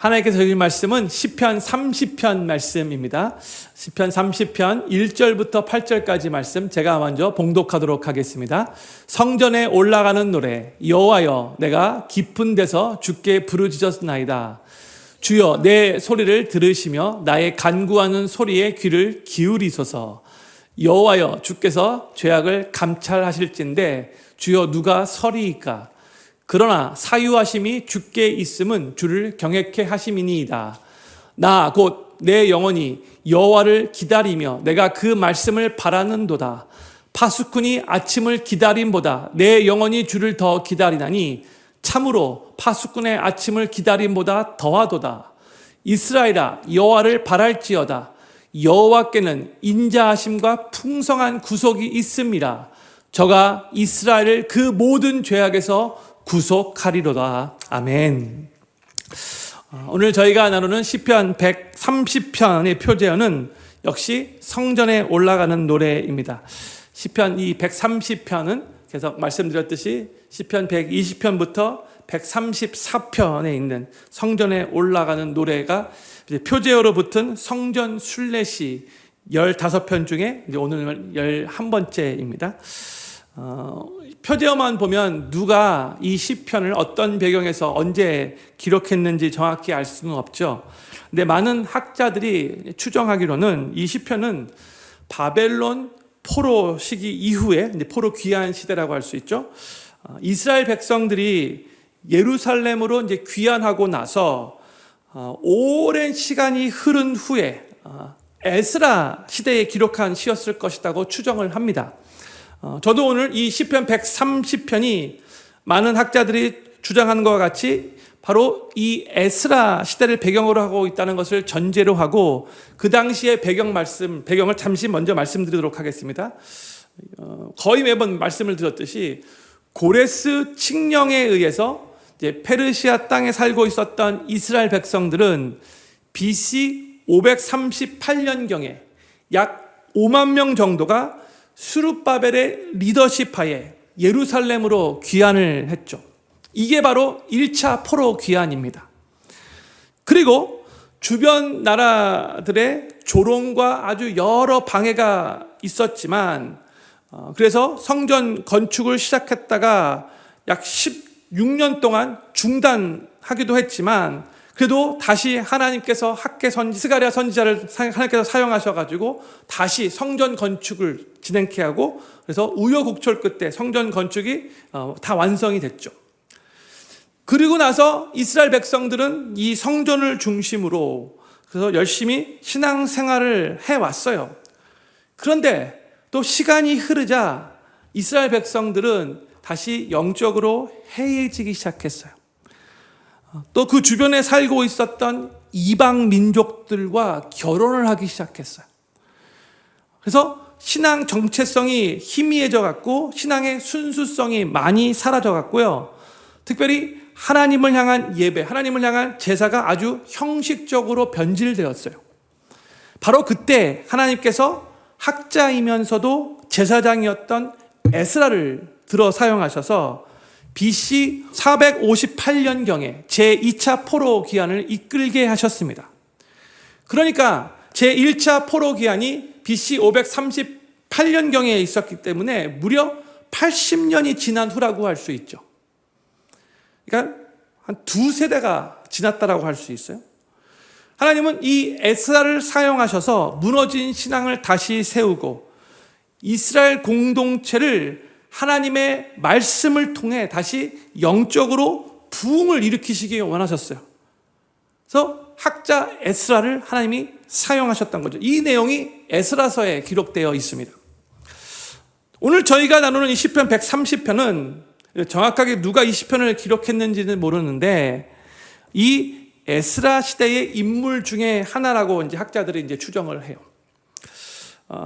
하나님께서 주신 말씀은 시편 30편 말씀입니다. 시편 30편 1절부터 8절까지 말씀 제가 먼저 봉독하도록 하겠습니다. 성전에 올라가는 노래. 여호와여, 내가 깊은 데서 주께 부르짖었나이다. 주여, 내 소리를 들으시며 나의 간구하는 소리에 귀를 기울이소서. 여호와여, 주께서 죄악을 감찰하실진데 주여, 누가 서리이까? 그러나 사유하심이 주께 있음은 주를 경외케 하심이니이다. 나 곧 내 영혼이 여호와를 기다리며 내가 그 말씀을 바라는도다. 파수꾼이 아침을 기다림보다 내 영혼이 주를 더 기다리나니 참으로 파수꾼의 아침을 기다림보다 더하도다. 이스라엘아, 여호와를 바랄지어다. 여호와께는 인자하심과 풍성한 구속이 있음이라. 저가 이스라엘을 그 모든 죄악에서 구속하리로다. 아멘. 오늘 저희가 나누는 시편 130편의 표제어는 역시 성전에 올라가는 노래입니다. 시편 이 130편은 계속 말씀드렸듯이 시편 120편부터 134편에 있는 성전에 올라가는 노래가 표제어로 붙은 성전 순례시 15편 중에 오늘 11번째입니다. 표제어만 보면 누가 이 시편을 어떤 배경에서 언제 기록했는지 정확히 알 수는 없죠. 근데 많은 학자들이 추정하기로는 이 시편은 바벨론 포로 시기 이후에 포로 귀환 시대라고 할 수 있죠. 이스라엘 백성들이 예루살렘으로 이제 귀환하고 나서 오랜 시간이 흐른 후에 에스라 시대에 기록한 시였을 것이라고 추정을 합니다. 저도 오늘 이 시편 130편이 많은 학자들이 주장하는 것과 같이 바로 이 에스라 시대를 배경으로 하고 있다는 것을 전제로 하고 그 당시의 배경을 잠시 먼저 말씀드리도록 하겠습니다. 거의 매번 말씀을 드렸듯이 고레스 칙령에 의해서 이제 페르시아 땅에 살고 있었던 이스라엘 백성들은 BC 538년경에 약 5만 명 정도가 스룹바벨의 리더십하에 예루살렘으로 귀환을 했죠. 이게 바로 1차 포로 귀환입니다. 그리고 주변 나라들의 조롱과 아주 여러 방해가 있었지만 그래서 성전 건축을 시작했다가 약 16년 동안 중단하기도 했지만 그래도 다시 하나님께서 스가랴 선지자를 하나님께서 사용하셔가지고 다시 성전 건축을 진행케 하고 그래서 우여곡절 끝에 성전 건축이 다 완성이 됐죠. 그리고 나서 이스라엘 백성들은 이 성전을 중심으로 그래서 열심히 신앙생활을 해왔어요. 그런데 또 시간이 흐르자 이스라엘 백성들은 다시 영적으로 해이해지기 시작했어요. 또 그 주변에 살고 있었던 이방 민족들과 결혼을 하기 시작했어요. 그래서 신앙 정체성이 희미해져 갔고 신앙의 순수성이 많이 사라져 갔고요. 특별히 하나님을 향한 예배, 하나님을 향한 제사가 아주 형식적으로 변질되었어요. 바로 그때 하나님께서 학자이면서도 제사장이었던 에스라를 들어 사용하셔서 BC 458년경에 제2차 포로 귀환을 이끌게 하셨습니다. 그러니까 제1차 포로 귀환이 BC 538년경에 있었기 때문에 무려 80년이 지난 후라고 할 수 있죠. 그러니까 한 두 세대가 지났다라고 할 수 있어요. 하나님은 이 에스라를 사용하셔서 무너진 신앙을 다시 세우고 이스라엘 공동체를 하나님의 말씀을 통해 다시 영적으로 부흥을 일으키시기 원하셨어요. 그래서 학자 에스라를 하나님이 사용하셨던 거죠. 이 내용이 에스라서에 기록되어 있습니다. 오늘 저희가 나누는 이 시편 130편은 정확하게 누가 이 시편을 기록했는지는 모르는데 이 에스라 시대의 인물 중에 하나라고 이제 학자들이 이제 추정을 해요.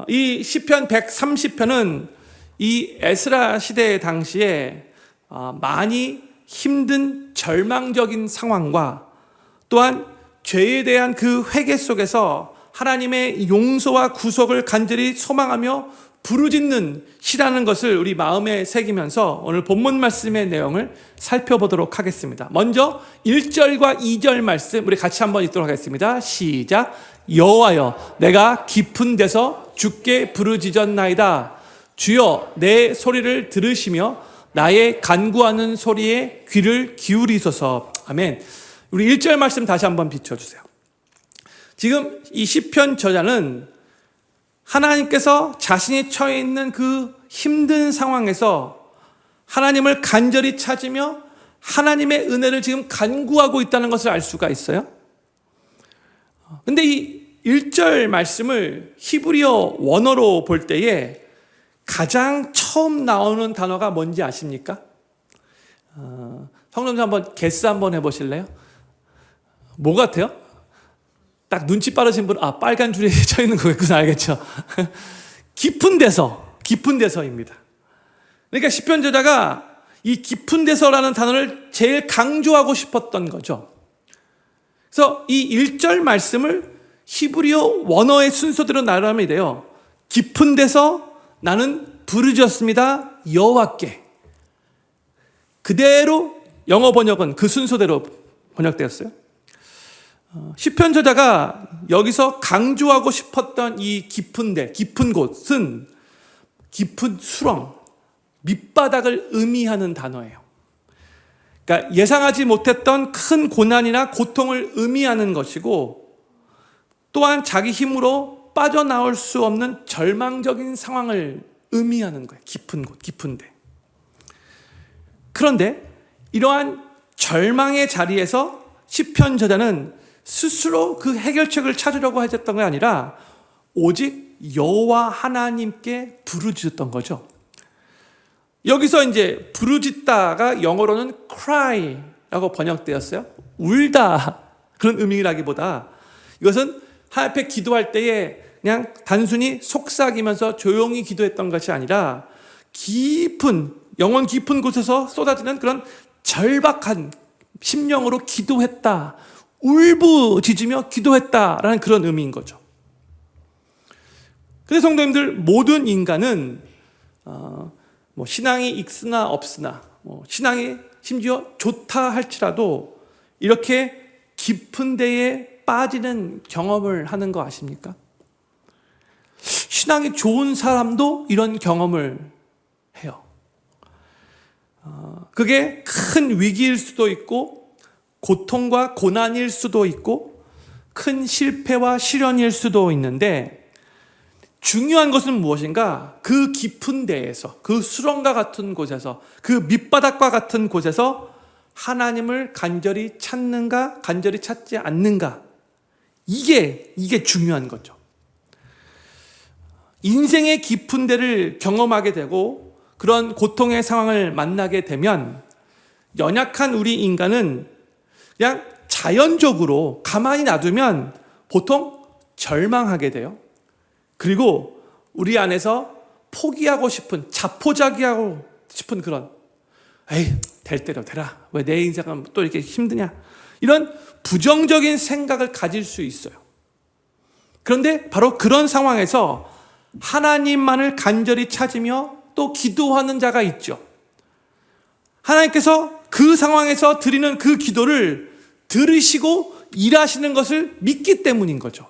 이 시편 130편은 이 에스라 시대 당시에 많이 힘든 절망적인 상황과 또한 죄에 대한 그 회개 속에서 하나님의 용서와 구속을 간절히 소망하며 부르짖는 시라는 것을 우리 마음에 새기면서 오늘 본문 말씀의 내용을 살펴보도록 하겠습니다. 먼저 1절과 2절 말씀 우리 같이 한번 읽도록 하겠습니다. 시작. 여호와여 내가 깊은 데서 주께 부르짖었나이다. 주여 내 소리를 들으시며 나의 간구하는 소리에 귀를 기울이소서. 아멘. 우리 1절 말씀 다시 한번 비춰주세요. 지금 이 시편 저자는 하나님께서 자신이 처해 있는 그 힘든 상황에서 하나님을 간절히 찾으며 하나님의 은혜를 지금 간구하고 있다는 것을 알 수가 있어요. 근데 이 1절 말씀을 히브리어 원어로 볼 때에 가장 처음 나오는 단어가 뭔지 아십니까? 성도님 한번 게스 한번 해보실래요? 뭐 같아요? 딱 눈치 빠르신 분, 빨간 줄에 쳐 있는 거겠구나, 알겠죠? 깊은 데서입니다. 그러니까 시편 저자가 이 깊은 데서라는 단어를 제일 강조하고 싶었던 거죠. 그래서 이 1절 말씀을 히브리어 원어의 순서대로 나열하면 이래요. 깊은 데서 나는 부르짖었습니다, 여호와께. 그대로 영어 번역은 그 순서대로 번역되었어요. 시편 저자가 여기서 강조하고 싶었던 이 깊은 곳은 깊은 수렁, 밑바닥을 의미하는 단어예요. 그러니까 예상하지 못했던 큰 고난이나 고통을 의미하는 것이고, 또한 자기 힘으로 빠져나올 수 없는 절망적인 상황을 의미하는 거예요. 깊은 곳, 깊은데. 그런데 이러한 절망의 자리에서 시편 저자는 스스로 그 해결책을 찾으려고 하셨던 게 아니라 오직 여호와 하나님께 부르짖었던 거죠. 여기서 이제 부르짖다가 영어로는 cry라고 번역되었어요. 울다 그런 의미라기보다 이것은 하나님 앞에 기도할 때에 그냥 단순히 속삭이면서 조용히 기도했던 것이 아니라 깊은 영혼 깊은 곳에서 쏟아지는 그런 절박한 심령으로 기도했다. 울부짖으며 기도했다라는 그런 의미인 거죠. 근데 성도님들, 모든 인간은 신앙이 있으나 없으나 신앙이 심지어 좋다 할지라도 이렇게 깊은 데에 빠지는 경험을 하는 거 아십니까? 신앙이 좋은 사람도 이런 경험을 해요. 그게 큰 위기일 수도 있고 고통과 고난일 수도 있고 큰 실패와 시련일 수도 있는데, 중요한 것은 무엇인가? 그 깊은 데에서, 그 수렁과 같은 곳에서, 그 밑바닥과 같은 곳에서 하나님을 간절히 찾는가, 간절히 찾지 않는가, 이게 중요한 거죠. 인생의 깊은 데를 경험하게 되고 그런 고통의 상황을 만나게 되면 연약한 우리 인간은 그냥 자연적으로 가만히 놔두면 보통 절망하게 돼요. 그리고 우리 안에서 포기하고 싶은, 자포자기하고 싶은 그런, 될 대로 되라, 왜 내 인생은 또 이렇게 힘드냐, 이런 부정적인 생각을 가질 수 있어요. 그런데 바로 그런 상황에서 하나님만을 간절히 찾으며 또 기도하는 자가 있죠. 하나님께서 그 상황에서 드리는 그 기도를 들으시고 일하시는 것을 믿기 때문인 거죠.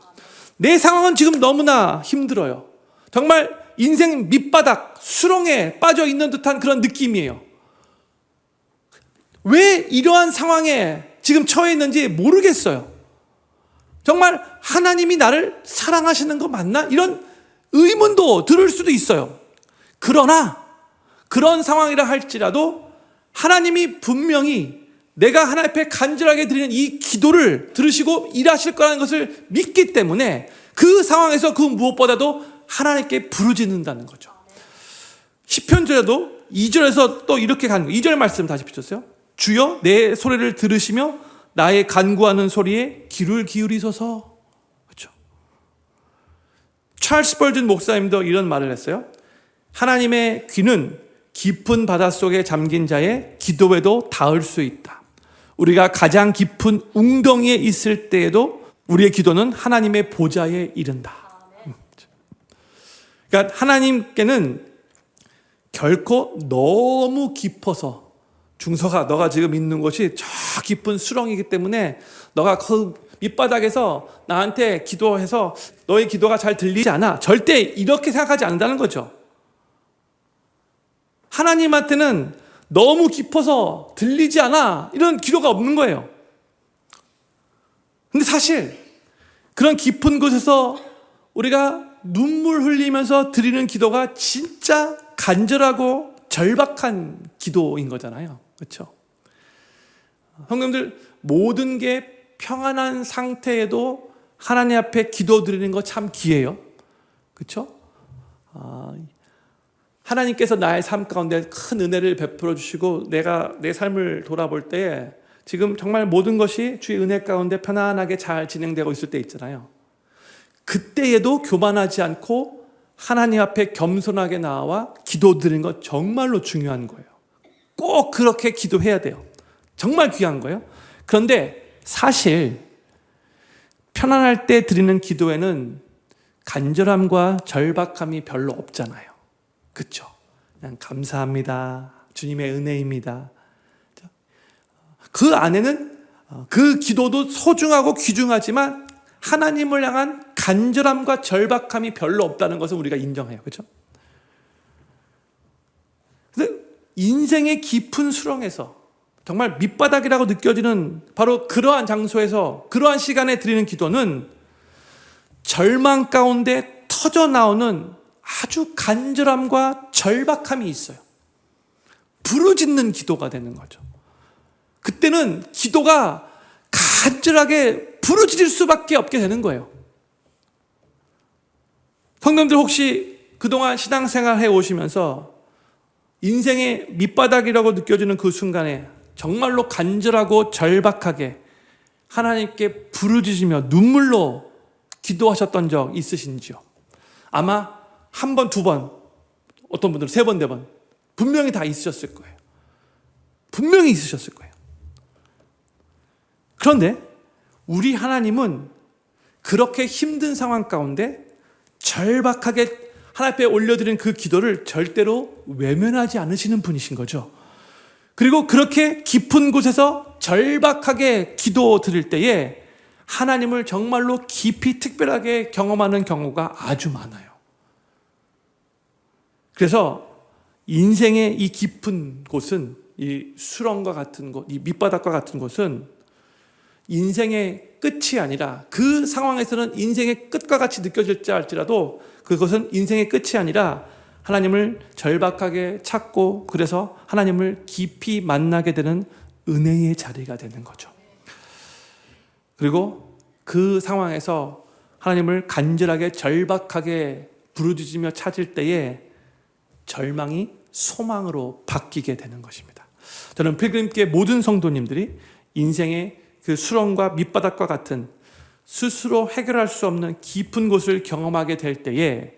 내 상황은 지금 너무나 힘들어요. 정말 인생 밑바닥, 수렁에 빠져 있는 듯한 그런 느낌이에요. 왜 이러한 상황에 지금 처해 있는지 모르겠어요. 정말 하나님이 나를 사랑하시는 거 맞나? 이런 의문도 들을 수도 있어요. 그러나 그런 상황이라 할지라도 하나님이 분명히 내가 하나님 앞에 간절하게 드리는 이 기도를 들으시고 일하실 거라는 것을 믿기 때문에 그 상황에서 그 무엇보다도 하나님께 부르짖는다는 거죠. 시편 저자도 2절에서 또 이렇게 가는 거예요. 2절 말씀 다시 비쳤어요. 주여 내 소리를 들으시며 나의 간구하는 소리에 귀를 기울이소서. 그렇죠. 찰스 벌든 목사님도 이런 말을 했어요. 하나님의 귀는 깊은 바닷속에 잠긴 자의 기도에도 닿을 수 있다. 우리가 가장 깊은 웅덩이에 있을 때에도 우리의 기도는 하나님의 보좌에 이른다. 그러니까 하나님께는 결코 너무 깊어서 중서가 너가 지금 있는 곳이 저 깊은 수렁이기 때문에 너가 그 밑바닥에서 나한테 기도해서 너의 기도가 잘 들리지 않아. 절대 이렇게 생각하지 않는다는 거죠. 하나님한테는 너무 깊어서 들리지 않아. 이런 기도가 없는 거예요. 근데 사실 그런 깊은 곳에서 우리가 눈물 흘리면서 드리는 기도가 진짜 간절하고 절박한 기도인 거잖아요. 그렇죠? 성도님들, 모든 게 평안한 상태에도 하나님 앞에 기도 드리는 거 참 귀해요. 그렇죠? 하나님께서 나의 삶 가운데 큰 은혜를 베풀어 주시고 내가 내 삶을 돌아볼 때에 지금 정말 모든 것이 주의 은혜 가운데 편안하게 잘 진행되고 있을 때 있잖아요. 그때에도 교만하지 않고 하나님 앞에 겸손하게 나와 기도 드리는 것 정말로 중요한 거예요. 꼭 그렇게 기도해야 돼요. 정말 귀한 거예요. 그런데 사실 편안할 때 드리는 기도에는 간절함과 절박함이 별로 없잖아요. 그렇죠? 그냥 감사합니다. 주님의 은혜입니다. 그 안에는 그 기도도 소중하고 귀중하지만 하나님을 향한 간절함과 절박함이 별로 없다는 것을 우리가 인정해요. 그렇죠? 그래서 인생의 깊은 수렁에서 정말 밑바닥이라고 느껴지는 바로 그러한 장소에서 그러한 시간에 드리는 기도는 절망 가운데 터져 나오는 아주 간절함과 절박함이 있어요. 부르짖는 기도가 되는 거죠. 그때는 기도가 간절하게 부르짖을 수밖에 없게 되는 거예요. 성도님들, 혹시 그동안 신앙생활 해오시면서 인생의 밑바닥이라고 느껴지는 그 순간에 정말로 간절하고 절박하게 하나님께 부르짖으며 눈물로 기도하셨던 적 있으신지요? 아마 한 번, 두 번, 어떤 분들은 세 번, 네 번 분명히 다 있으셨을 거예요. 분명히 있으셨을 거예요. 그런데 우리 하나님은 그렇게 힘든 상황 가운데 절박하게 하나님 앞에 올려드린 그 기도를 절대로 외면하지 않으시는 분이신 거죠. 그리고 그렇게 깊은 곳에서 절박하게 기도 드릴 때에 하나님을 정말로 깊이 특별하게 경험하는 경우가 아주 많아요. 그래서 인생의 이 깊은 곳은, 이 수렁과 같은 곳, 이 밑바닥과 같은 곳은 인생의 끝이 아니라, 그 상황에서는 인생의 끝과 같이 느껴질지 알지라도 그것은 인생의 끝이 아니라 하나님을 절박하게 찾고 그래서 하나님을 깊이 만나게 되는 은혜의 자리가 되는 거죠. 그리고 그 상황에서 하나님을 간절하게 절박하게 부르짖으며 찾을 때에 절망이 소망으로 바뀌게 되는 것입니다. 저는 필그림교회 모든 성도님들이 인생의 그 수렁과 밑바닥과 같은 스스로 해결할 수 없는 깊은 곳을 경험하게 될 때에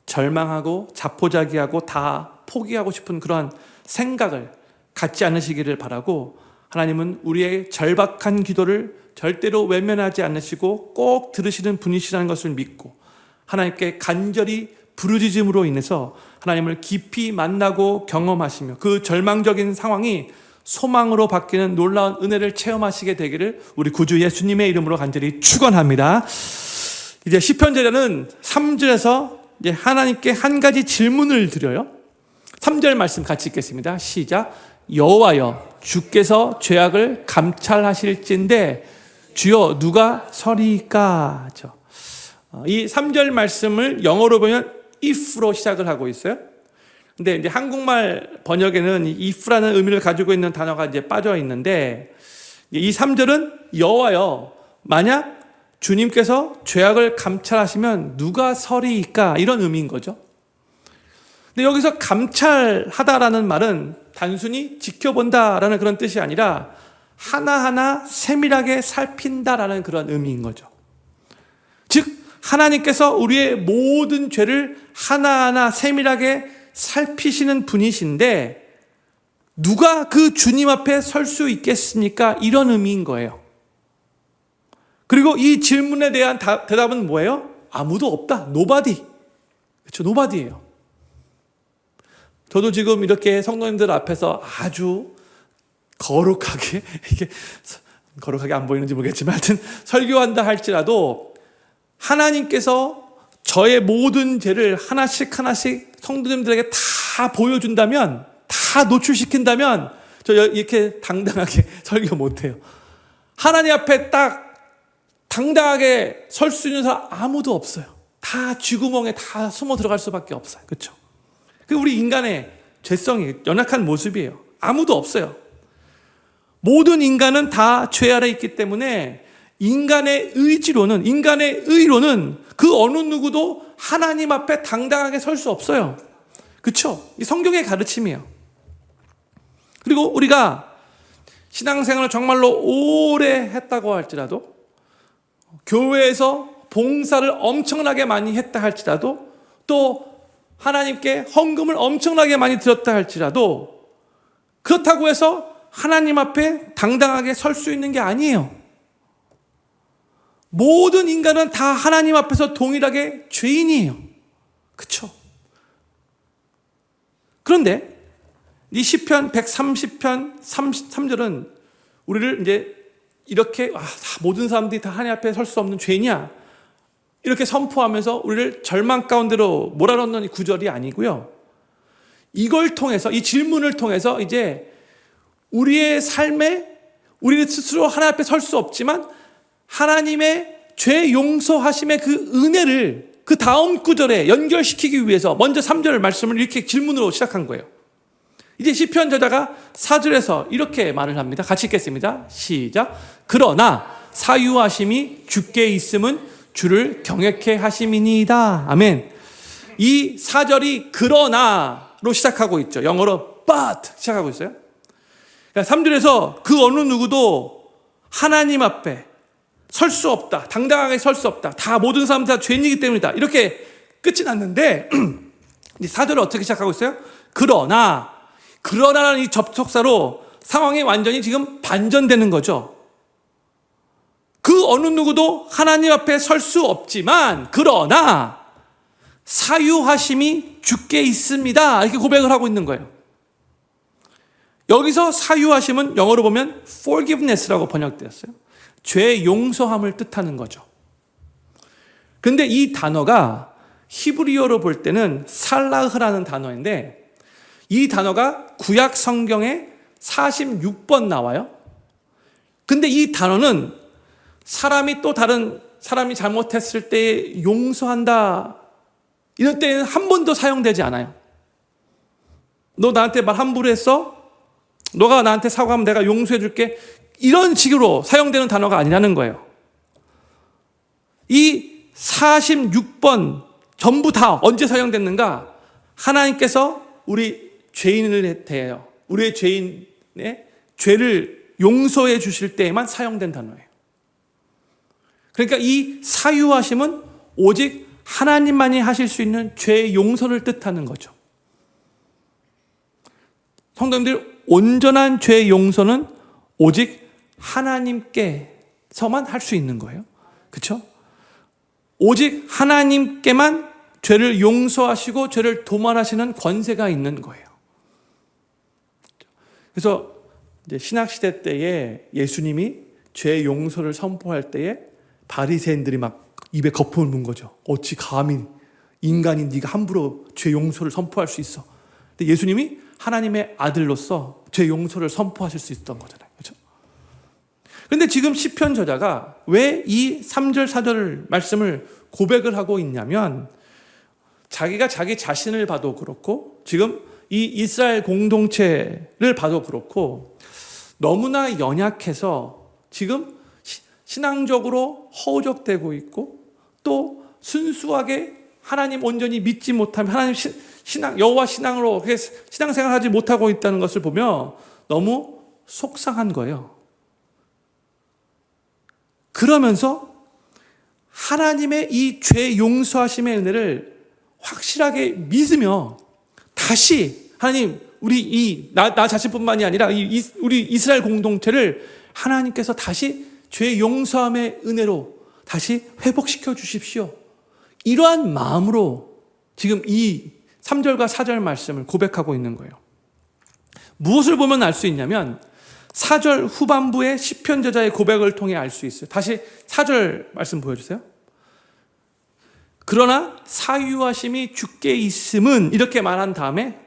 절망하고 자포자기하고 다 포기하고 싶은 그러한 생각을 갖지 않으시기를 바라고, 하나님은 우리의 절박한 기도를 절대로 외면하지 않으시고 꼭 들으시는 분이시라는 것을 믿고 하나님께 간절히 부르짖음으로 인해서 하나님을 깊이 만나고 경험하시며 그 절망적인 상황이 소망으로 바뀌는 놀라운 은혜를 체험하시게 되기를 우리 구주 예수님의 이름으로 간절히 축원합니다. 이제 시편 제자는 3절에서 이제 하나님께 한 가지 질문을 드려요. 3절 말씀 같이 읽겠습니다. 시작. 여호와여, 주께서 죄악을 감찰하실진데 주여 누가 서리이까? 이 3절 말씀을 영어로 보면 if로 시작을 하고 있어요. 근데 이제 한국말 번역에는 if라는 의미를 가지고 있는 단어가 이제 빠져 있는데, 이 3절은 여호와여, 만약 주님께서 죄악을 감찰하시면 누가 서리이까? 이런 의미인 거죠. 근데 여기서 감찰하다라는 말은 단순히 지켜본다라는 그런 뜻이 아니라 하나하나 세밀하게 살핀다라는 그런 의미인 거죠. 즉 하나님께서 우리의 모든 죄를 하나하나 세밀하게 살피시는 분이신데 누가 그 주님 앞에 설 수 있겠습니까? 이런 의미인 거예요. 그리고 이 질문에 대한 대답은 뭐예요? 아무도 없다. Nobody. 그렇죠? 노바디예요. 저도 지금 이렇게 성도님들 앞에서 아주 거룩하게, 이게 거룩하게 안 보이는지 모르겠지만 하여튼 설교한다 할지라도 하나님께서 저의 모든 죄를 하나씩 하나씩 성도님들에게 다 보여준다면, 다 노출시킨다면 저 이렇게 당당하게 설교 못해요. 하나님 앞에 딱 당당하게 설 수 있는 사람 아무도 없어요. 다 쥐구멍에 다 숨어 들어갈 수밖에 없어요. 그렇죠? 그 우리 인간의 죄성이 연약한 모습이에요. 아무도 없어요. 모든 인간은 다 죄 아래 있기 때문에 인간의 의지로는, 인간의 의로는 그 어느 누구도 하나님 앞에 당당하게 설 수 없어요. 그렇죠? 이 성경의 가르침이에요. 그리고 우리가 신앙생활을 정말로 오래 했다고 할지라도, 교회에서 봉사를 엄청나게 많이 했다 할지라도, 또 하나님께 헌금을 엄청나게 많이 드렸다 할지라도, 그렇다고 해서 하나님 앞에 당당하게 설 수 있는 게 아니에요. 모든 인간은 다 하나님 앞에서 동일하게 죄인이에요. 그렇죠? 그런데 이 시편 130편 33절은 우리를 이제 이렇게 모든 사람들이 다 하나님 앞에 설 수 없는 죄냐 이렇게 선포하면서 우리를 절망 가운데로 몰아넣는 이 구절이 아니고요. 이걸 통해서, 이 질문을 통해서 이제 우리의 삶에 우리 스스로 하나님 앞에 설 수 없지만 하나님의 죄 용서하심의 그 은혜를 그 다음 구절에 연결시키기 위해서 먼저 3절 말씀을 이렇게 질문으로 시작한 거예요. 이제 시편 저자가 4절에서 이렇게 말을 합니다. 같이 읽겠습니다. 시작. 그러나 사유하심이 주께 있음은 주를 경외케 하심이니이다. 아멘. 이 4절이 그러나로 시작하고 있죠. 영어로 but 시작하고 있어요. 그러니까 3절에서 그 어느 누구도 하나님 앞에 설 수 없다. 당당하게 설 수 없다. 다 모든 사람들 다 죄인이기 때문이다. 이렇게 끝이 났는데 이제 4절을 어떻게 시작하고 있어요? 그러나라는 이 접속사로 상황이 완전히 지금 반전되는 거죠. 그 어느 누구도 하나님 앞에 설 수 없지만 그러나 사유하심이 주께 있습니다. 이렇게 고백을 하고 있는 거예요. 여기서 사유하심은 영어로 보면 forgiveness라고 번역되었어요. 죄 용서함을 뜻하는 거죠. 그런데 이 단어가 히브리어로 볼 때는 살라흐라는 단어인데 이 단어가 구약 성경에 46번 나와요. 근데 이 단어는 사람이 또 다른 사람이 잘못했을 때 용서한다 이럴 때는 한 번도 사용되지 않아요. 너 나한테 말 함부로 했어? 너가 나한테 사과하면 내가 용서해 줄게. 이런 식으로 사용되는 단어가 아니라는 거예요. 이 46번 전부 다 언제 사용됐는가? 하나님께서 우리 죄인을 대해요. 우리의 죄인의 죄를 용서해 주실 때에만 사용된 단어예요. 그러니까 이 사유하심은 오직 하나님만이 하실 수 있는 죄 용서를 뜻하는 거죠. 성도님들, 온전한 죄 용서는 오직 하나님께서만 할 수 있는 거예요. 그렇죠? 오직 하나님께만 죄를 용서하시고 죄를 도말하시는 권세가 있는 거예요. 그래서 이제 신학시대 때에 예수님이 죄 용서를 선포할 때에 바리새인들이 막 입에 거품을 문 거죠. 어찌 감히 인간이 네가 함부로 죄 용서를 선포할 수 있어. 근데 예수님이 하나님의 아들로서 죄 용서를 선포하실 수 있었던 거잖아요. 그렇죠? 그런데 지금 시편 저자가 왜 이 3절 4절 말씀을 고백을 하고 있냐면 자기가 자기 자신을 봐도 그렇고 지금 이 이스라엘 공동체를 봐도 그렇고 너무나 연약해서 지금 신앙적으로 허우적대고 있고 또 순수하게 하나님 온전히 믿지 못하면 하나님 신앙 여호와 신앙으로 신앙생활하지 못하고 있다는 것을 보며 너무 속상한 거예요. 그러면서 하나님의 이 죄 용서하심의 은혜를 확실하게 믿으며 다시 하나님 우리 나 자신뿐만이 아니라 우리 이스라엘 공동체를 하나님께서 다시 죄 용서함의 은혜로 다시 회복시켜 주십시오. 이러한 마음으로 지금 이 3절과 4절 말씀을 고백하고 있는 거예요. 무엇을 보면 알 수 있냐면 4절 후반부의 시편 저자의 고백을 통해 알 수 있어요. 다시 4절 말씀 보여주세요. 그러나 사유하심이 주께 있음은 이렇게 말한 다음에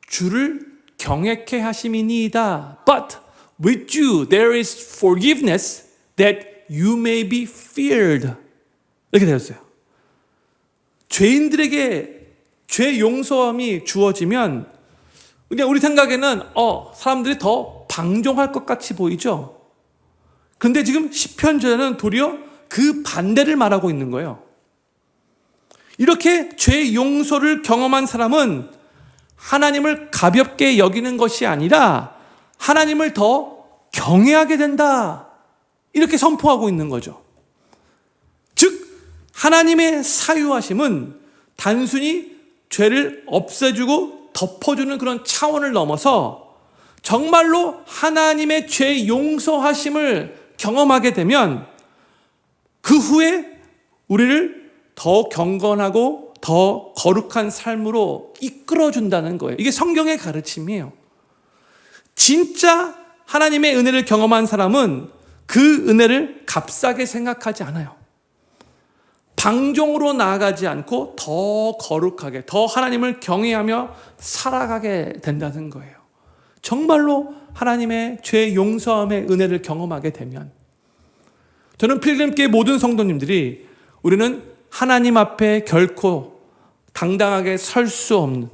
주를 경외케 하심이니이다. But with you there is forgiveness that you may be feared. 이렇게 되었어요. 죄인들에게 죄 용서함이 주어지면 그냥 우리 생각에는 사람들이 더 방종할 것 같이 보이죠. 그런데 지금 시편저자는 도리어 그 반대를 말하고 있는 거예요. 이렇게 죄 용서를 경험한 사람은 하나님을 가볍게 여기는 것이 아니라 하나님을 더 경외하게 된다. 이렇게 선포하고 있는 거죠. 즉 하나님의 사유하심은 단순히 죄를 없애주고 덮어주는 그런 차원을 넘어서 정말로 하나님의 죄 용서하심을 경험하게 되면 그 후에 우리를 더 경건하고 더 거룩한 삶으로 이끌어준다는 거예요. 이게 성경의 가르침이에요. 진짜 하나님의 은혜를 경험한 사람은 그 은혜를 값싸게 생각하지 않아요. 방종으로 나아가지 않고 더 거룩하게, 더 하나님을 경외하며 살아가게 된다는 거예요. 정말로 하나님의 죄 용서함의 은혜를 경험하게 되면 저는 필름교회 모든 성도님들이 우리는 하나님 앞에 결코 당당하게 설 수 없는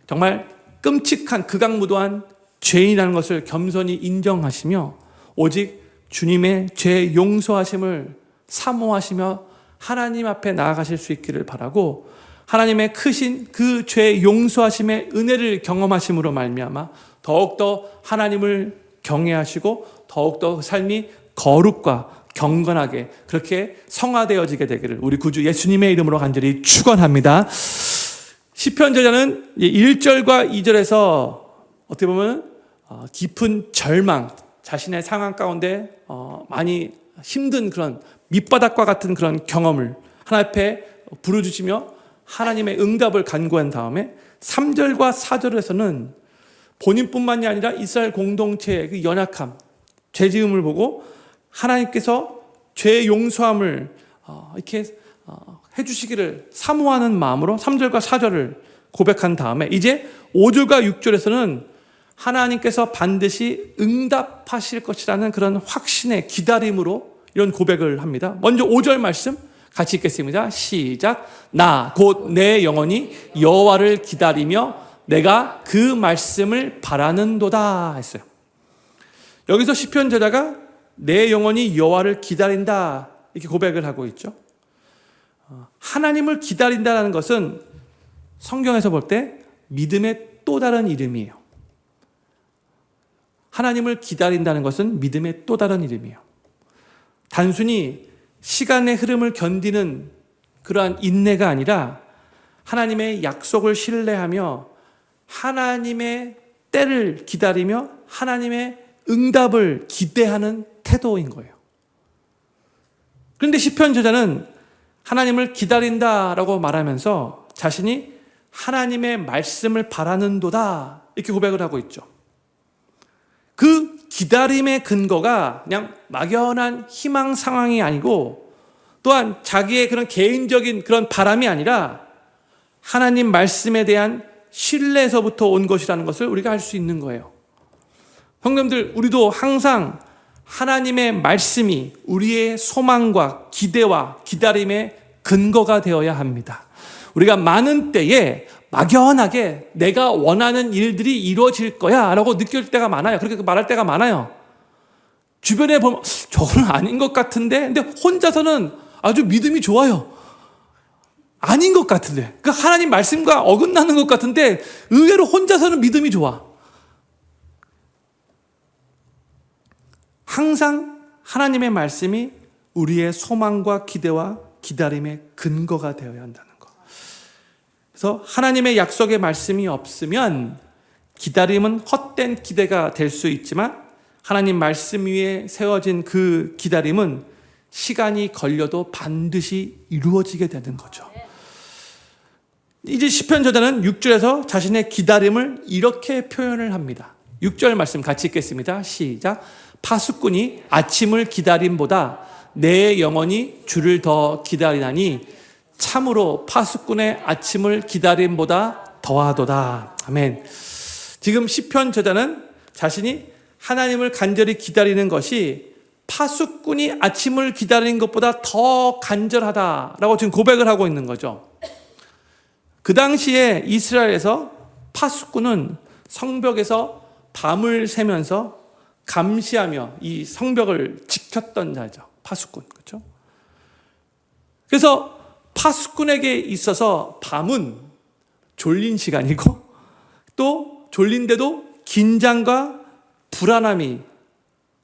정말 끔찍한 극악무도한 죄인이라는 것을 겸손히 인정하시며 오직 주님의 죄 용서하심을 사모하시며 하나님 앞에 나아가실 수 있기를 바라고 하나님의 크신 그 죄 용서하심의 은혜를 경험하심으로 말미암아 더욱더 하나님을 경외하시고 더욱더 그 삶이 거룩과 경건하게 그렇게 성화되어지게 되기를 우리 구주 예수님의 이름으로 간절히 축원합니다. 시편 저자는 1절과 2절에서 어떻게 보면 깊은 절망, 자신의 상황 가운데 많이 힘든 그런 밑바닥과 같은 그런 경험을 하나님 앞에 부르짖으며 하나님의 응답을 간구한 다음에 3절과 4절에서는 본인뿐만이 아니라 이스라엘 공동체의 그 연약함, 죄지음을 보고 하나님께서 죄 용서함을 이렇게 해주시기를 사모하는 마음으로 3절과 4절을 고백한 다음에 이제 5절과 6절에서는 하나님께서 반드시 응답하실 것이라는 그런 확신의 기다림으로 이런 고백을 합니다. 먼저 5절 말씀 같이 읽겠습니다. 시작. 나 곧 내 영혼이 여호와를 기다리며 내가 그 말씀을 바라는도다 했어요. 여기서 시편 저자가 내 영혼이 여호와를 기다린다 이렇게 고백을 하고 있죠. 하나님을 기다린다는 것은 성경에서 볼 때 믿음의 또 다른 이름이에요. 하나님을 기다린다는 것은 믿음의 또 다른 이름이에요. 단순히 시간의 흐름을 견디는 그러한 인내가 아니라 하나님의 약속을 신뢰하며 하나님의 때를 기다리며 하나님의 응답을 기대하는 태도인 거예요. 그런데 시편 저자는 하나님을 기다린다라고 말하면서 자신이 하나님의 말씀을 바라는도다 이렇게 고백을 하고 있죠. 그 기다림의 근거가 그냥 막연한 희망 상황이 아니고 또한 자기의 그런 개인적인 그런 바람이 아니라 하나님 말씀에 대한 신뢰에서부터 온 것이라는 것을 우리가 알 수 있는 거예요. 형님들, 우리도 항상 하나님의 말씀이 우리의 소망과 기대와 기다림의 근거가 되어야 합니다. 우리가 많은 때에 막연하게 내가 원하는 일들이 이루어질 거야 라고 느낄 때가 많아요. 그렇게 말할 때가 많아요. 주변에 보면 저건 아닌 것 같은데 근데 혼자서는 아주 믿음이 좋아요. 아닌 것 같은데 그 하나님 말씀과 어긋나는 것 같은데 의외로 혼자서는 믿음이 좋아. 항상 하나님의 말씀이 우리의 소망과 기대와 기다림의 근거가 되어야 한다는 것. 그래서 하나님의 약속의 말씀이 없으면 기다림은 헛된 기대가 될 수 있지만 하나님 말씀 위에 세워진 그 기다림은 시간이 걸려도 반드시 이루어지게 되는 거죠. 이제 시편 저자는 6절에서 자신의 기다림을 이렇게 표현을 합니다. 6절 말씀 같이 읽겠습니다. 시작. 파수꾼이 아침을 기다림보다 내 영혼이 주를 더 기다리나니 참으로 파수꾼의 아침을 기다림보다 더하도다. 아멘. 지금 시편 저자는 자신이 하나님을 간절히 기다리는 것이 파수꾼이 아침을 기다리는 것보다 더 간절하다라고 지금 고백을 하고 있는 거죠. 그 당시에 이스라엘에서 파수꾼은 성벽에서 밤을 새면서 감시하며 이 성벽을 지켰던 자죠. 파수꾼. 그렇죠? 그래서 파수꾼에게 있어서 밤은 졸린 시간이고 또 졸린데도 긴장과 불안함이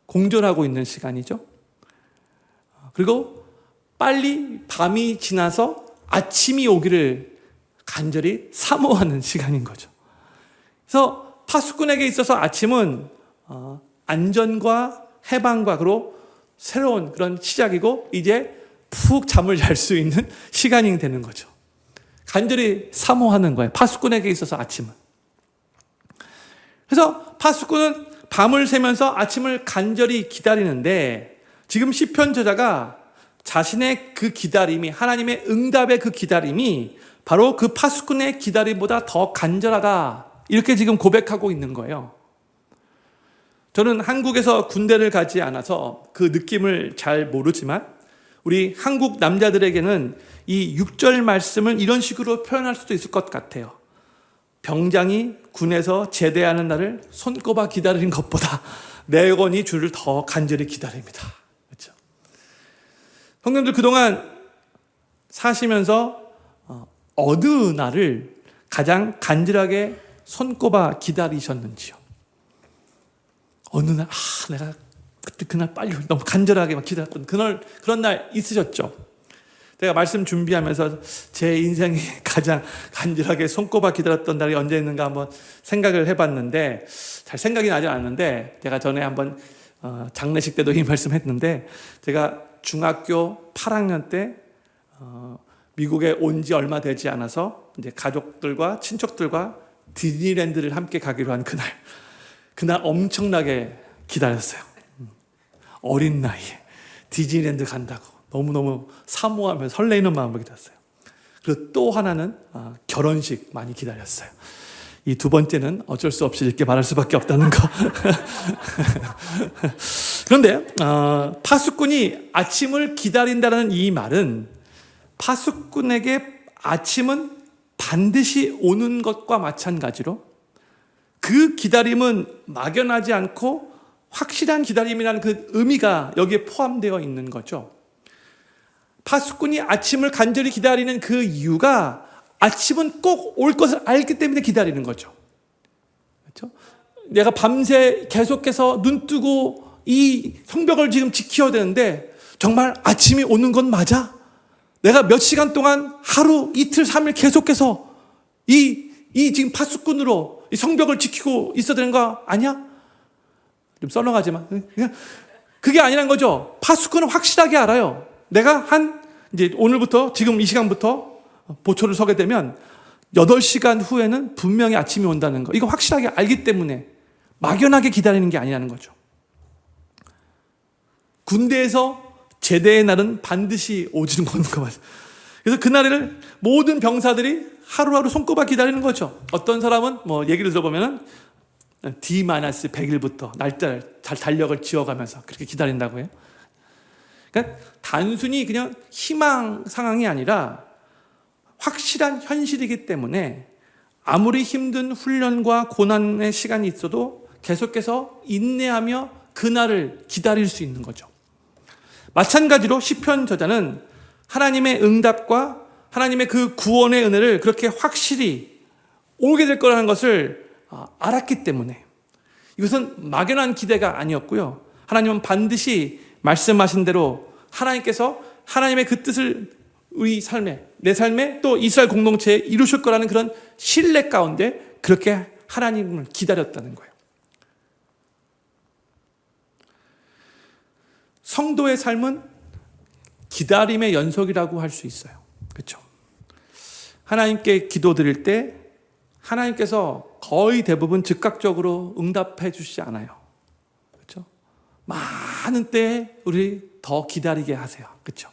공존하고 있는 시간이죠. 그리고 빨리 밤이 지나서 아침이 오기를 간절히 사모하는 시간인 거죠. 그래서 파수꾼에게 있어서 아침은 안전과 해방과 그리고 새로운 그런 시작이고 이제 푹 잠을 잘 수 있는 시간이 되는 거죠. 간절히 사모하는 거예요. 파수꾼에게 있어서 아침은. 그래서 파수꾼은 밤을 새면서 아침을 간절히 기다리는데 지금 시편 저자가 자신의 그 기다림이 하나님의 응답의 그 기다림이 바로 그 파수꾼의 기다림보다 더 간절하다 이렇게 지금 고백하고 있는 거예요. 저는 한국에서 군대를 가지 않아서 그 느낌을 잘 모르지만 우리 한국 남자들에게는 이 6절 말씀을 이런 식으로 표현할 수도 있을 것 같아요. 병장이 군에서 제대하는 날을 손꼽아 기다리는 것보다 내 영혼이 주를 더 간절히 기다립니다. 그렇죠? 성도님들 그동안 사시면서 어느 날을 가장 간절하게 손꼽아 기다리셨는지요? 어느 날, 내가 그때 그날 빨리 너무 간절하게 막 기다렸던 그런 날 있으셨죠? 제가 말씀 준비하면서 제 인생에 가장 간절하게 손꼽아 기다렸던 날이 언제 있는가 한번 생각을 해봤는데 잘 생각이 나지 않았는데 제가 전에 한번 장례식 때도 이 말씀했는데 제가 중학교 8학년 때 미국에 온 지 얼마 되지 않아서 이제 가족들과 친척들과 디즈니랜드를 함께 가기로 한 그날 엄청나게 기다렸어요. 어린 나이에 디즈니랜드 간다고 너무너무 사모하며 설레이는 마음으로 기다렸어요. 그리고 또 하나는 결혼식 많이 기다렸어요. 이 두 번째는 어쩔 수 없이 이렇게 말할 수밖에 없다는 거. 그런데 파수꾼이 아침을 기다린다는 이 말은 파수꾼에게 아침은 반드시 오는 것과 마찬가지로 그 기다림은 막연하지 않고 확실한 기다림이라는 그 의미가 여기에 포함되어 있는 거죠. 파수꾼이 아침을 간절히 기다리는 그 이유가 아침은 꼭 올 것을 알기 때문에 기다리는 거죠. 그렇죠? 내가 밤새 계속해서 눈 뜨고 이 성벽을 지금 지켜야 되는데 정말 아침이 오는 건 맞아? 내가 몇 시간 동안 하루, 이틀, 3일 계속해서 이 지금 파수꾼으로 이 성벽을 지키고 있어야 되는 거 아니야? 좀 썰렁하지만 그게 아니란 거죠. 파수꾼은 확실하게 알아요. 내가 이제 오늘부터 지금 이 시간부터 보초를 서게 되면 8시간 후에는 분명히 아침이 온다는 거. 이거 확실하게 알기 때문에 막연하게 기다리는 게 아니라는 거죠. 군대에서 제대의 날은 반드시 오지는 거는 거 맞아요. 그래서 그날을 모든 병사들이 하루하루 손꼽아 기다리는 거죠. 어떤 사람은 얘기를 들어보면은 D-100일부터 날짜를 잘 달력을 지어가면서 그렇게 기다린다고 해요. 그러니까 단순히 그냥 희망 상황이 아니라 확실한 현실이기 때문에 아무리 힘든 훈련과 고난의 시간이 있어도 계속해서 인내하며 그날을 기다릴 수 있는 거죠. 마찬가지로 시편 저자는 하나님의 응답과 하나님의 그 구원의 은혜를 그렇게 확실히 오게 될 거라는 것을 알았기 때문에 이것은 막연한 기대가 아니었고요. 하나님은 반드시 말씀하신 대로 하나님께서 하나님의 그 뜻을 우리 삶에, 내 삶에 또 이스라엘 공동체에 이루실 거라는 그런 신뢰 가운데 그렇게 하나님을 기다렸다는 거예요. 성도의 삶은 기다림의 연속이라고 할 수 있어요. 그렇죠? 하나님께 기도드릴 때 하나님께서 거의 대부분 즉각적으로 응답해 주시지 않아요. 그렇죠? 많은 때에 우리 더 기다리게 하세요. 그렇죠?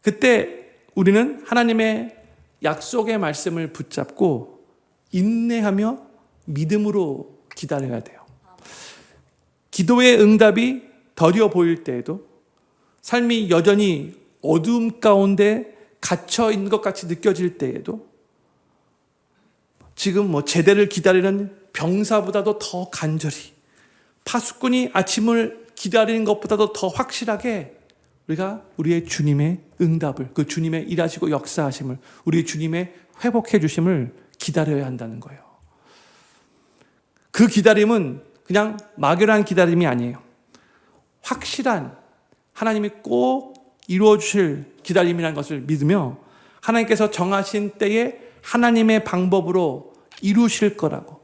그때 우리는 하나님의 약속의 말씀을 붙잡고 인내하며 믿음으로 기다려야 돼요. 기도의 응답이 더뎌 보일 때에도, 삶이 여전히 어두움 가운데 갇혀 있는 것 같이 느껴질 때에도, 지금 제대를 기다리는 병사보다도 더 간절히, 파수꾼이 아침을 기다리는 것보다도 더 확실하게 우리가 우리의 주님의 응답을, 그 주님의 일하시고 역사하심을, 우리 주님의 회복해 주심을 기다려야 한다는 거예요. 그 기다림은 그냥 막연한 기다림이 아니에요. 확실한, 하나님이 꼭 이루어 주실 기다림이라는 것을 믿으며 하나님께서 정하신 때에 하나님의 방법으로 이루실 거라고,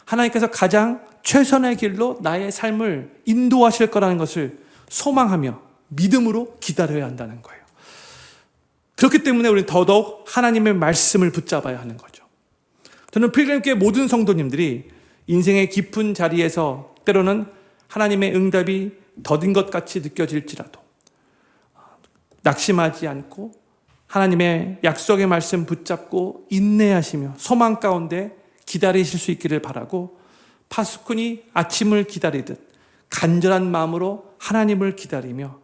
하나님께서 가장 최선의 길로 나의 삶을 인도하실 거라는 것을 소망하며 믿음으로 기다려야 한다는 거예요. 그렇기 때문에 우리는 더더욱 하나님의 말씀을 붙잡아야 하는 거죠. 저는 필그림교회 모든 성도님들이 인생의 깊은 자리에서 때로는 하나님의 응답이 더딘 것 같이 느껴질지라도 낙심하지 않고 하나님의 약속의 말씀 붙잡고 인내하시며 소망 가운데 기다리실 수 있기를 바라고, 파수꾼이 아침을 기다리듯 간절한 마음으로 하나님을 기다리며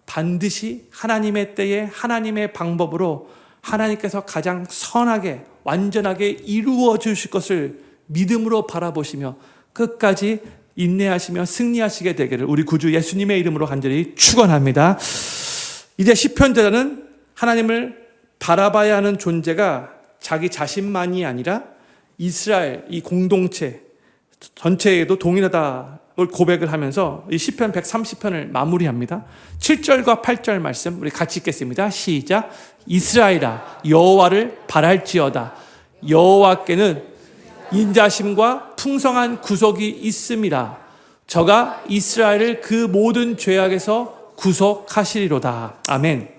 반드시 하나님의 때에 하나님의 방법으로 하나님께서 가장 선하게 완전하게 이루어 주실 것을 믿음으로 바라보시며 끝까지 인내하시며 승리하시게 되기를 우리 구주 예수님의 이름으로 간절히 축원합니다. 이제 시편자는 하나님을 바라봐야 하는 존재가 자기 자신만이 아니라 이스라엘 이 공동체 전체에도 동일하다를 고백을 하면서 이 시편 130편을 마무리합니다. 7절과 8절 말씀 우리 같이 읽겠습니다. 시작. 이스라엘아 여호와를 바랄지어다. 여호와께는 인자심과 풍성한 구속이 있음이라. 저가 이스라엘을 그 모든 죄악에서 구속하시리로다. 아멘.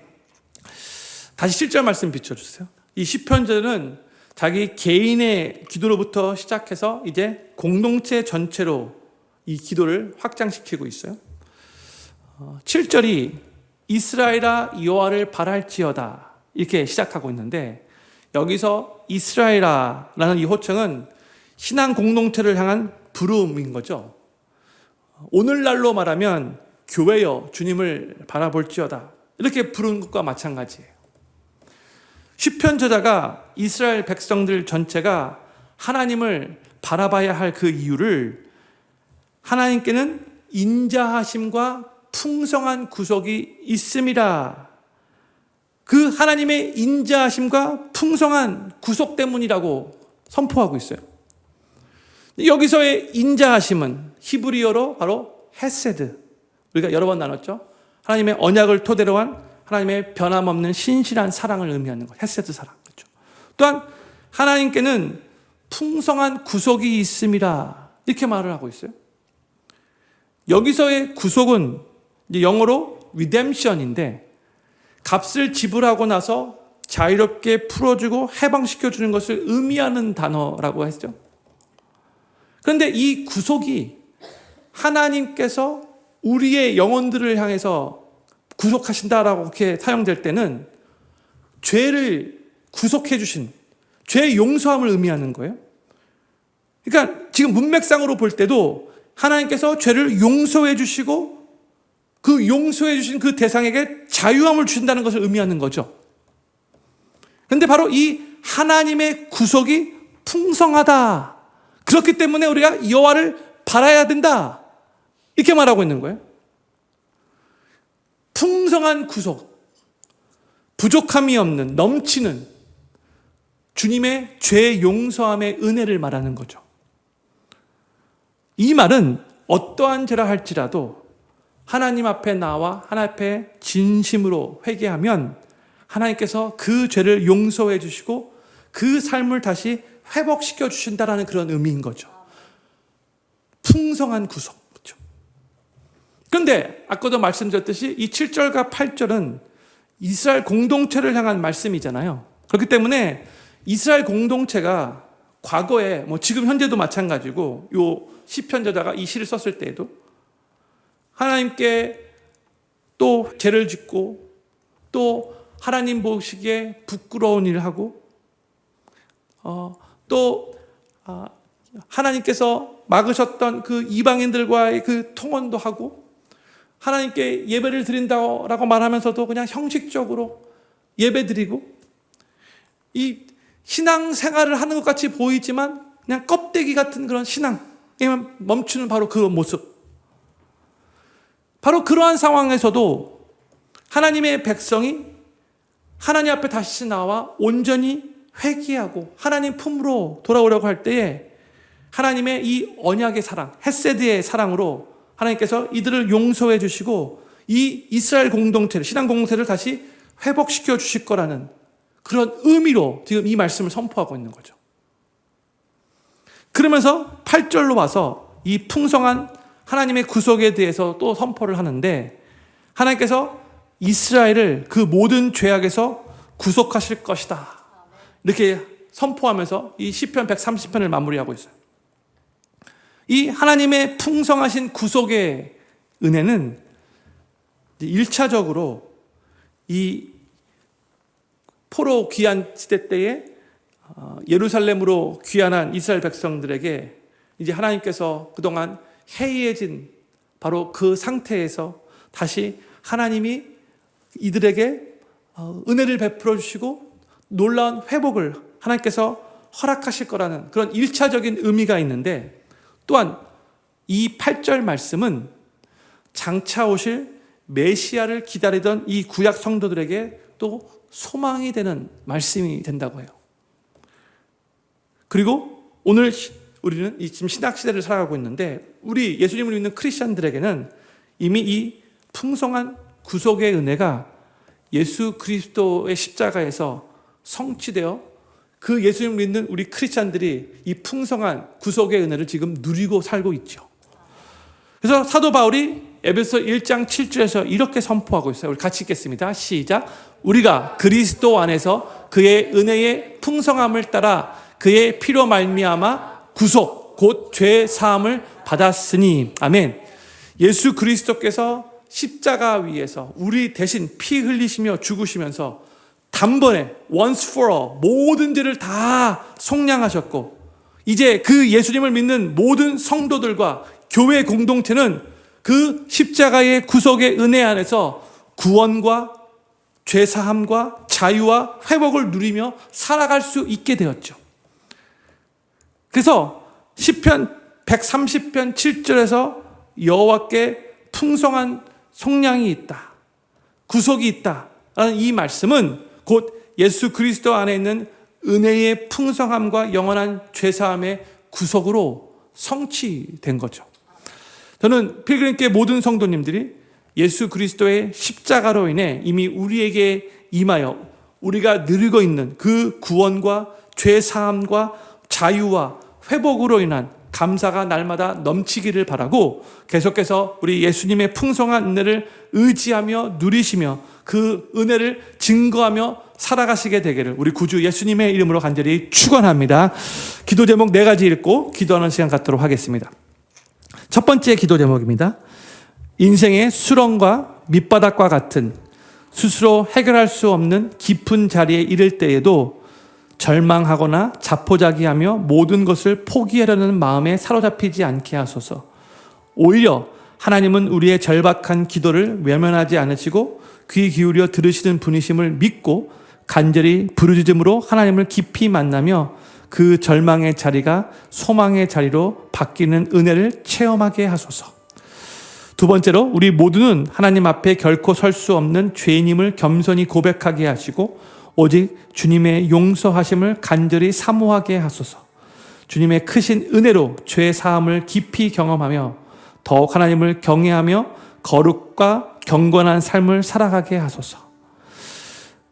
다시 7절 말씀 비춰주세요. 이 시편자는 자기 개인의 기도로부터 시작해서 이제 공동체 전체로 이 기도를 확장시키고 있어요. 7절이 이스라엘아 여호와를 바랄지어다 이렇게 시작하고 있는데, 여기서 이스라엘아라는 이 호칭은 신앙 공동체를 향한 부름인 거죠. 오늘날로 말하면 교회여 주님을 바라볼지어다 이렇게 부르는 것과 마찬가지예요. 시편 저자가 이스라엘 백성들 전체가 하나님을 바라봐야 할 그 이유를 하나님께는 인자하심과 풍성한 구속이 있음이라, 그 하나님의 인자하심과 풍성한 구속 때문이라고 선포하고 있어요. 여기서의 인자하심은 히브리어로 바로 헤세드, 우리가 여러 번 나눴죠. 하나님의 언약을 토대로 한 하나님의 변함없는 신실한 사랑을 의미하는 것, 헤세드 사랑. 그렇죠? 또한 하나님께는 풍성한 구속이 있음이라 이렇게 말을 하고 있어요. 여기서의 구속은 이제 영어로 redemption인데, 값을 지불하고 나서 자유롭게 풀어주고 해방시켜주는 것을 의미하는 단어라고 했죠. 그런데 이 구속이 하나님께서 우리의 영혼들을 향해서 구속하신다라고 이렇게 사용될 때는 죄를 구속해 주신, 죄의 용서함을 의미하는 거예요. 그러니까 지금 문맥상으로 볼 때도 하나님께서 죄를 용서해 주시고 그 용서해 주신 그 대상에게 자유함을 주신다는 것을 의미하는 거죠. 그런데 바로 이 하나님의 구속이 풍성하다, 그렇기 때문에 우리가 여호와를 바라야 된다 이렇게 말하고 있는 거예요. 풍성한 구속, 부족함이 없는 넘치는 주님의 죄 용서함의 은혜를 말하는 거죠. 이 말은 어떠한 죄라 할지라도 하나님 앞에 나와 하나님 앞에 진심으로 회개하면 하나님께서 그 죄를 용서해 주시고 그 삶을 다시 회복시켜 주신다라는 그런 의미인 거죠. 풍성한 구속. 그렇죠? 그런데 아까도 말씀드렸듯이 이 7절과 8절은 이스라엘 공동체를 향한 말씀이잖아요. 그렇기 때문에 이스라엘 공동체가 과거에 지금 현재도 마찬가지고 요 시편 저자가 이 시를 썼을 때에도 하나님께 또 죄를 짓고 또 하나님 보시기에 부끄러운 일을 하고 또 하나님께서 막으셨던 그 이방인들과의 그 통혼도 하고 하나님께 예배를 드린다고 말하면서도 그냥 형식적으로 예배드리고 이 신앙생활을 하는 것 같이 보이지만 그냥 껍데기 같은 그런 신앙에만 멈추는 바로 그 모습. 바로 그러한 상황에서도 하나님의 백성이 하나님 앞에 다시 나와 온전히 회개하고 하나님 품으로 돌아오려고 할 때에 하나님의 이 언약의 사랑, 헤세드의 사랑으로 하나님께서 이들을 용서해 주시고 이 이스라엘 공동체를, 신앙 공동체를 다시 회복시켜 주실 거라는 그런 의미로 지금 이 말씀을 선포하고 있는 거죠. 그러면서 8절로 와서 이 풍성한 하나님의 구속에 대해서 또 선포를 하는데 하나님께서 이스라엘을 그 모든 죄악에서 구속하실 것이다. 이렇게 선포하면서 이 시편 130편을 마무리하고 있어요. 이 하나님의 풍성하신 구속의 은혜는 1차적으로 이 포로 귀환 시대 때에 예루살렘으로 귀환한 이스라엘 백성들에게 이제 하나님께서 그동안 해이해진 바로 그 상태에서 다시 하나님이 이들에게 은혜를 베풀어 주시고 놀라운 회복을 하나님께서 허락하실 거라는 그런 1차적인 의미가 있는데 또한 이 8절 말씀은 장차 오실 메시아를 기다리던 이 구약 성도들에게 또 소망이 되는 말씀이 된다고 해요. 그리고 오늘 우리는 지금 신학 시대를 살아가고 있는데 우리 예수님을 믿는 크리스천들에게는 이미 이 풍성한 구속의 은혜가 예수 그리스도의 십자가에서 성취되어 그 예수님을 믿는 우리 크리스천들이 이 풍성한 구속의 은혜를 지금 누리고 살고 있죠. 그래서 사도 바울이 에베소 1장 7절에서 이렇게 선포하고 있어요. 우리 같이 읽겠습니다. 시작. 우리가 그리스도 안에서 그의 은혜의 풍성함을 따라 그의 피로 말미암아 구속 곧 죄 사함을 받았으니 아멘. 예수 그리스도께서 십자가 위에서 우리 대신 피 흘리시며 죽으시면서 단번에 once for all 모든 죄를 다 속량하셨고 이제 그 예수님을 믿는 모든 성도들과 교회 공동체는 그 십자가의 구속의 은혜 안에서 구원과 죄사함과 자유와 회복을 누리며 살아갈 수 있게 되었죠. 그래서 시편 130편 7절에서 여호와께 풍성한 속량이 있다, 구속이 있다라는 이 말씀은 곧 예수 그리스도 안에 있는 은혜의 풍성함과 영원한 죄사함의 구속으로 성취된 거죠. 저는 필그림교회 모든 성도님들이 예수 그리스도의 십자가로 인해 이미 우리에게 임하여 우리가 누리고 있는 그 구원과 죄사함과 자유와 회복으로 인한 감사가 날마다 넘치기를 바라고 계속해서 우리 예수님의 풍성한 은혜를 의지하며 누리시며 그 은혜를 증거하며 살아가시게 되기를 우리 구주 예수님의 이름으로 간절히 축원합니다. 기도 제목 4가지 읽고 기도하는 시간 갖도록 하겠습니다. 첫 번째 기도 제목입니다. 인생의 수렁과 밑바닥과 같은 스스로 해결할 수 없는 깊은 자리에 이를 때에도 절망하거나 자포자기하며 모든 것을 포기하려는 마음에 사로잡히지 않게 하소서. 오히려 하나님은 우리의 절박한 기도를 외면하지 않으시고 귀 기울여 들으시는 분이심을 믿고 간절히 부르짖음으로 하나님을 깊이 만나며 그 절망의 자리가 소망의 자리로 바뀌는 은혜를 체험하게 하소서. 두 번째로 우리 모두는 하나님 앞에 결코 설 수 없는 죄인임을 겸손히 고백하게 하시고 오직 주님의 용서하심을 간절히 사모하게 하소서. 주님의 크신 은혜로 죄 사함을 깊이 경험하며 더욱 하나님을 경외하며 거룩과 경건한 삶을 살아가게 하소서.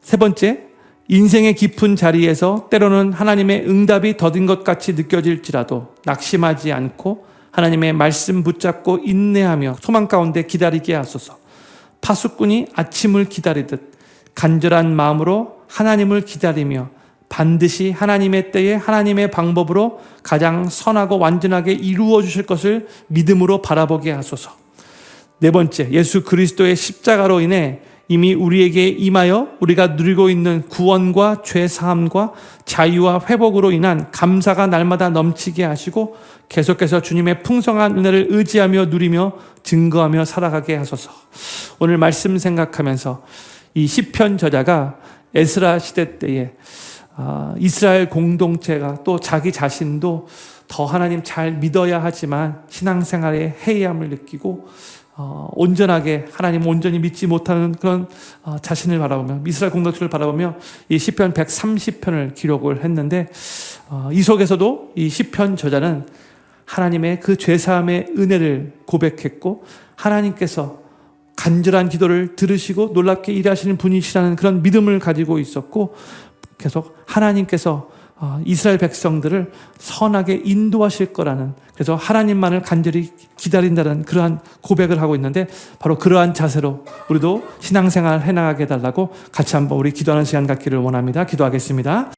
세 번째, 인생의 깊은 자리에서 때로는 하나님의 응답이 더딘 것 같이 느껴질지라도 낙심하지 않고 하나님의 말씀 붙잡고 인내하며 소망 가운데 기다리게 하소서. 파수꾼이 아침을 기다리듯 간절한 마음으로 하나님을 기다리며 반드시 하나님의 때에 하나님의 방법으로 가장 선하고 완전하게 이루어 주실 것을 믿음으로 바라보게 하소서. 네 번째, 예수 그리스도의 십자가로 인해 이미 우리에게 임하여 우리가 누리고 있는 구원과 죄 사함과 자유와 회복으로 인한 감사가 날마다 넘치게 하시고 계속해서 주님의 풍성한 은혜를 의지하며 누리며 증거하며 살아가게 하소서. 오늘 말씀 생각하면서 이 시편 저자가 에스라 시대 때에 이스라엘 공동체가 또 자기 자신도 더 하나님 잘 믿어야 하지만 신앙생활에 해이함을 느끼고 온전하게 하나님 온전히 믿지 못하는 그런 자신을 바라보며 이스라엘 공동체를 바라보며 이 시편 130편을 기록을 했는데 이 속에서도 이 시편 저자는 하나님의 그 죄사함의 은혜를 고백했고 하나님께서 간절한 기도를 들으시고 놀랍게 일하시는 분이시라는 그런 믿음을 가지고 있었고 계속 하나님께서 이스라엘 백성들을 선하게 인도하실 거라는, 그래서 하나님만을 간절히 기다린다는 그러한 고백을 하고 있는데 바로 그러한 자세로 우리도 신앙생활 해나가게 해달라고 같이 한번 우리 기도하는 시간 갖기를 원합니다. 기도하겠습니다.